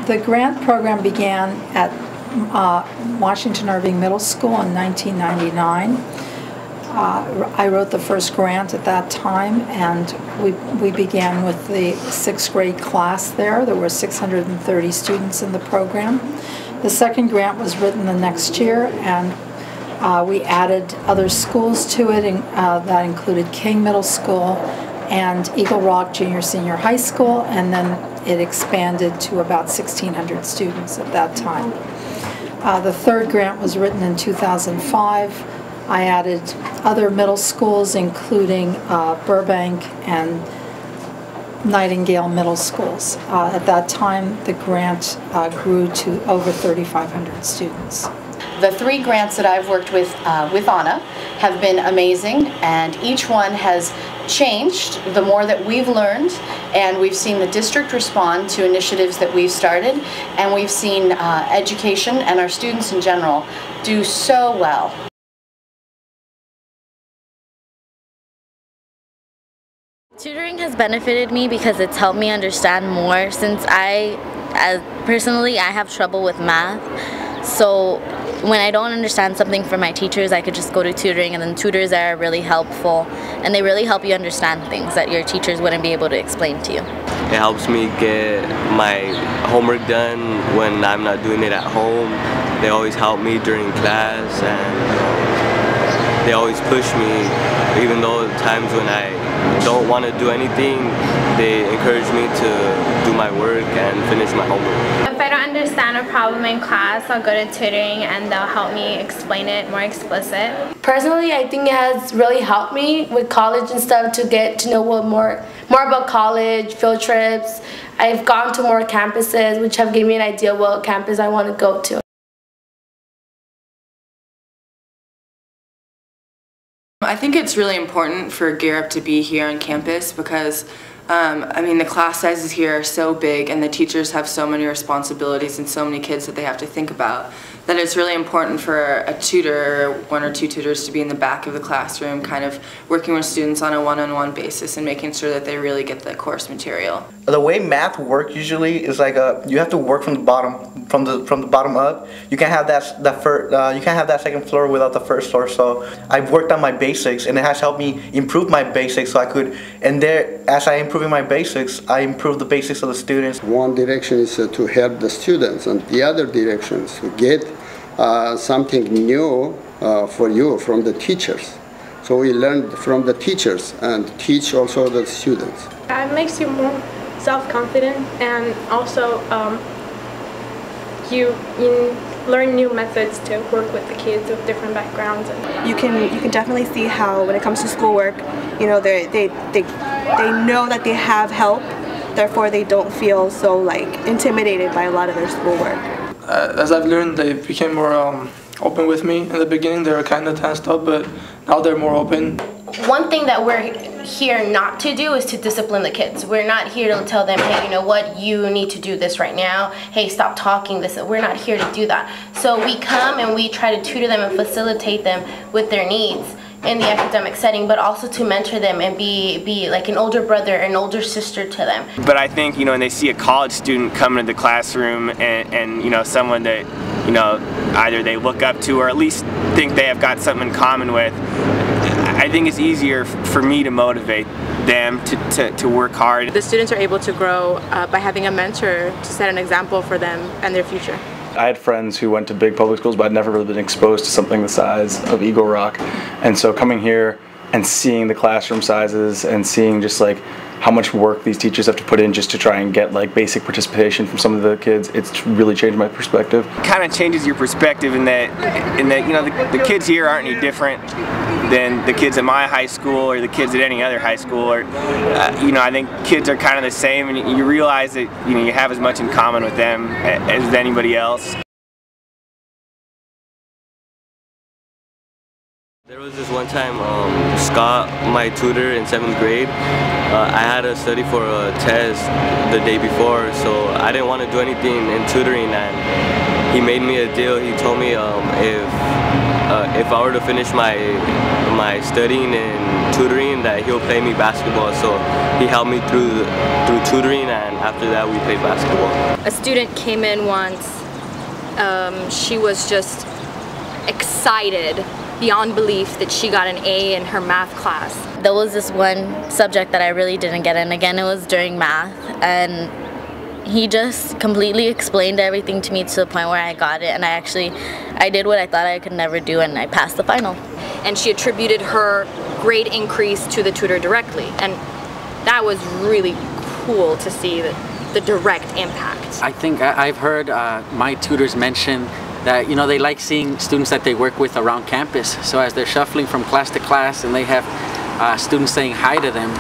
The grant program began at Washington Irving Middle School in 1999. I wrote the first grant at that time, and we began with the 6th grade class there. There were 630 students in the program. The second grant was written the next year, and we added other schools to it, and that included King Middle School and Eagle Rock Junior Senior High School, and then it expanded to about 1,600 students at that time. The third grant was written in 2005. I added other middle schools, including Burbank and Nightingale Middle Schools. At that time, the grant grew to over 3,500 students. The 3 grants that I've worked with Anna have been amazing, and each one has changed the more that we've learned, and we've seen the district respond to initiatives that we've started, and we've seen education and our students in general do so well. Tutoring has benefited me because it's helped me understand more, since personally I have trouble with math. So when I don't understand something from my teachers, I could just go to tutoring, and then tutors are really helpful, and they really help you understand things that your teachers wouldn't be able to explain to you. It helps me get my homework done when I'm not doing it at home. They always help me during class, and they always push me, even though the times when I don't want to do anything, they encourage me to do my work and finish my homework. If I don't understand a problem in class, I'll go to tutoring and they'll help me explain it more explicit. Personally, I think it has really helped me with college and stuff to get to know more about college, field trips. I've gone to more campuses, which have given me an idea what campus I want to go to. I think it's really important for Gear Up to be here on campus because I mean, the class sizes here are so big and the teachers have so many responsibilities and so many kids that they have to think about, that it's really important for a tutor, 1 or 2 tutors, to be in the back of the classroom kind of working with students on a one-on-one basis and making sure that they really get the course material. The way math works usually is like you have to work from the bottom up. You can't have that second floor without the first floor. So I've worked on my basics, and it has helped me improve my basics. So I could, and there, as I improving my basics, I improve the basics of the students. One direction is to help the students, and the other direction is to get something new for you from the teachers. So we learn from the teachers and teach also the students. It makes you more self-confident, and also you learn new methods to work with the kids with different backgrounds. You can definitely see how when it comes to schoolwork, you know, they know that they have help, therefore they don't feel so like intimidated by a lot of their schoolwork. As I've learned, they became more open with me. In the beginning they were kind of tensed up, but now they're more open. One thing that we're here not to do is to discipline the kids. We're not here to tell them, hey, you know what, you need to do this right now. Hey, stop talking this. We're not here to do that. So we come and we try to tutor them and facilitate them with their needs in the academic setting, but also to mentor them and be like an older brother, an older sister to them. But I think, you know, when they see a college student come into the classroom and you know, someone that, you know, either they look up to or at least think they have got something in common with, I think it's easier for me to motivate them to work hard. The students are able to grow by having a mentor to set an example for them and their future. I had friends who went to big public schools, but I'd never really been exposed to something the size of Eagle Rock. And so coming here and seeing the classroom sizes and seeing just like how much work these teachers have to put in just to try and get like basic participation from some of the kids, it's really changed my perspective. It kind of changes your perspective in that you know, the kids here aren't any different than the kids at my high school or the kids at any other high school, or you know, I think kids are kind of the same, and you realize that, you know, you have as much in common with them as anybody else. There was this one time, Scott, my tutor in 7th grade, I had to study for a test the day before, so I didn't want to do anything in tutoring, and he made me a deal. He told me if if I were to finish my studying and tutoring, that he'll play me basketball. So he helped me through tutoring, and after that we played basketball. A student came in once. She was just excited beyond belief that she got an A in her math class. There was this one subject that I really didn't get, and again it was during math, and he just completely explained everything to me to the point where I got it, and I did what I thought I could never do, and I passed the final. And she attributed her grade increase to the tutor directly, and that was really cool to see the direct impact. I think I've heard my tutors mention that they like seeing students that they work with around campus. So as they're shuffling from class to class and they have students saying hi to them,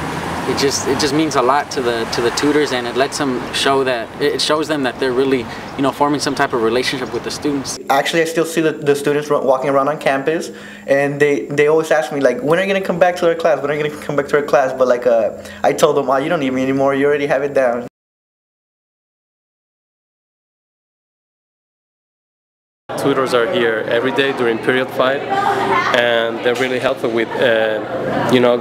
it just means a lot to the tutors, and it lets them it shows them that they're really forming some type of relationship with the students. Actually, I still see the students walking around on campus, and they always ask me like, when are you gonna come back to our class? When are you gonna come back to our class? But like I told them, oh, you don't need me anymore. You already have it down. Tutors are here every day during period 5, and they're really helpful with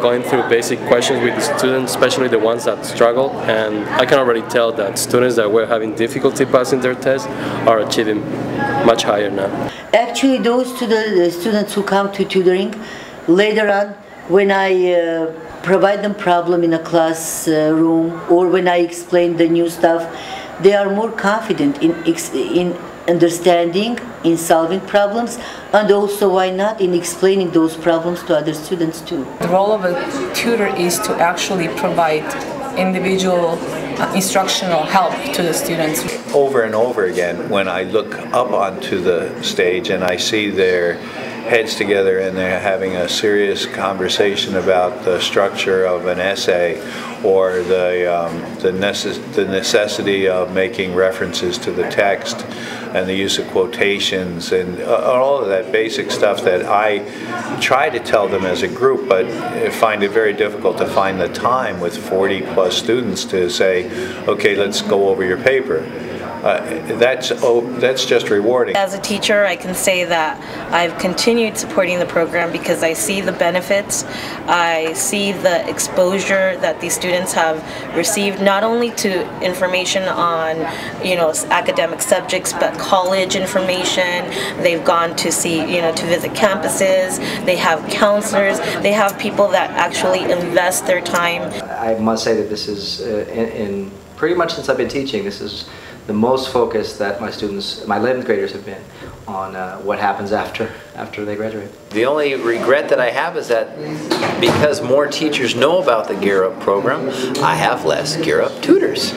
going through basic questions with the students, especially the ones that struggle. And I can already tell that students that were having difficulty passing their tests are achieving much higher now. Actually, those students who come to tutoring, later on, when I provide them problem in a classroom or when I explain the new stuff, they are more confident in understanding, in solving problems, and also, why not, in explaining those problems to other students too. The role of a tutor is to actually provide individual instructional help to the students. Over and over again, when I look up onto the stage and I see their heads together and they're having a serious conversation about the structure of an essay or the necessity of making references to the text and the use of quotations and all of that basic stuff that I try to tell them as a group, but I find it very difficult to find the time with 40 plus students to say, okay, let's go over your paper. That's just rewarding. As a teacher, I can say that I've continued supporting the program because I see the benefits. I see the exposure that these students have received, not only to information on academic subjects, but college information. They've gone to see to visit campuses. They have counselors. They have people that actually invest their time. I must say that this is in pretty much since I've been teaching, this is the most focused that my students, my 11th graders, have been on what happens after they graduate. The only regret that I have is that because more teachers know about the Gear Up program, I have less Gear Up tutors.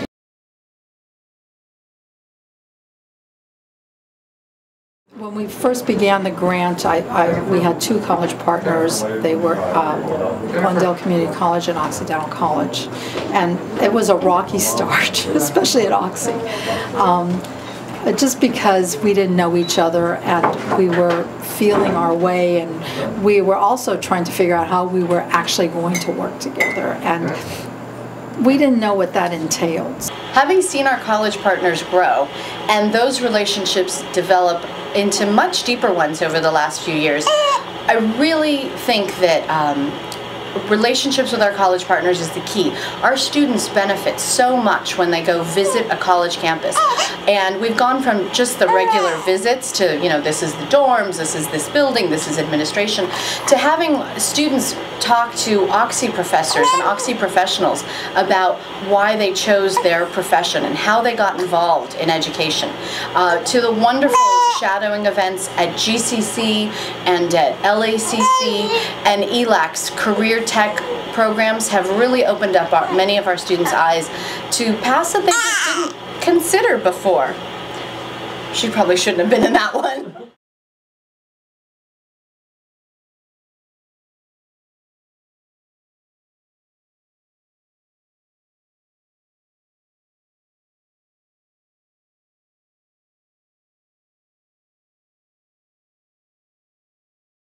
When we first began the grant, we had 2 college partners. They were Glendale Community College and Occidental College. And it was a rocky start, especially at Oxy. Just because we didn't know each other and we were feeling our way, and we were also trying to figure out how we were actually going to work together. And we didn't know what that entailed. Having seen our college partners grow and those relationships develop into much deeper ones over the last few years, I really think that relationships with our college partners is the key. Our students benefit so much when they go visit a college campus. And we've gone from just the regular visits to, this is the dorms, this is this building, this is administration, to having students talk to Oxy professors and Oxy professionals about why they chose their profession and how they got involved in education, to the wonderful shadowing events at GCC and at LACC and ELAC's career tech programs have really opened up many of our students' eyes to paths that they just didn't consider before. She probably shouldn't have been in that one.